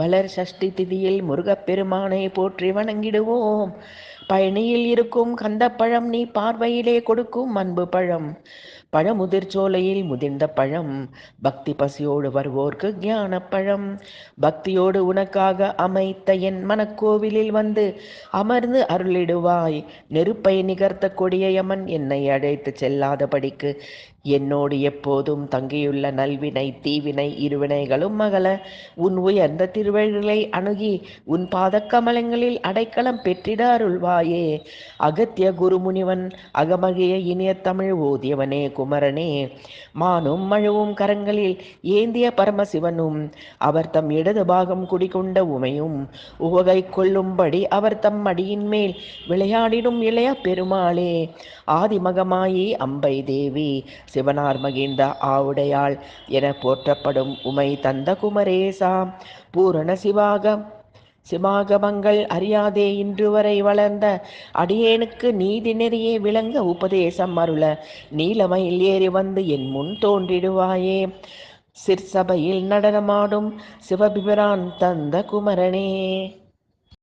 வளர் சஷ்டி திதியில் முருகப்பெருமானை போற்றி வணங்கிடுவோம். பயணியில் இருக்கும் கந்தப்பழம் நீ பார்வையிலே கொடுக்கும் அன்பு பழம். பழமுதிர் சோலையில் முதிர்ந்த பழம், பக்தி பசியோடு வருவோர்க்கு ஞான பழம். பக்தியோடு உனக்காக அமைத்த என் மனக்கோவிலில் வந்து அமர்ந்து அருளிடுவாய். நெருப்பை நிகர்த்த கொடிய யமன் என்னை அழைத்து செல்லாதபடிக்கு என்னோடு எப்போதும் தங்கியுள்ள நல்வினை தீவினை இருவினைகளும் மகள உன் உயர்ந்த திருவழிகளை அணுகி உன் பாதக்கமலங்களில் அடைக்கலம் பெற்றிட அருள்வாயே. அகத்திய குருமுனிவன் அகமகிய இனிய தமிழ் ஓதியவனே குமரனே, மானும் மழுவும் கரங்களில் ஏந்திய பரமசிவனும் அவர் தம் இடது பாகம் குடிகொண்ட உமையும் உவகை கொள்ளும்படி அவர் தம் மடியின் மேல் விளையாடிடும் இளைய பெருமாளே. ஆதிமகமாயி அம்பை தேவி சிவனார் மகிழ்ந்த ஆவுடையாள் என போற்றப்படும் உமை தந்த குமரேசா, பூரண சிவாகமங்கள் அறியாதே இன்று வரை வளர்ந்த அடியேனுக்கு நீதி நெறியே விளங்க உபதேசம் அருள நீலமயில் ஏறி வந்து என் முன் தோன்றிடுவாயே. சிற்சபையில் நடனமாடும் சிவபிரான் தந்த குமரனே.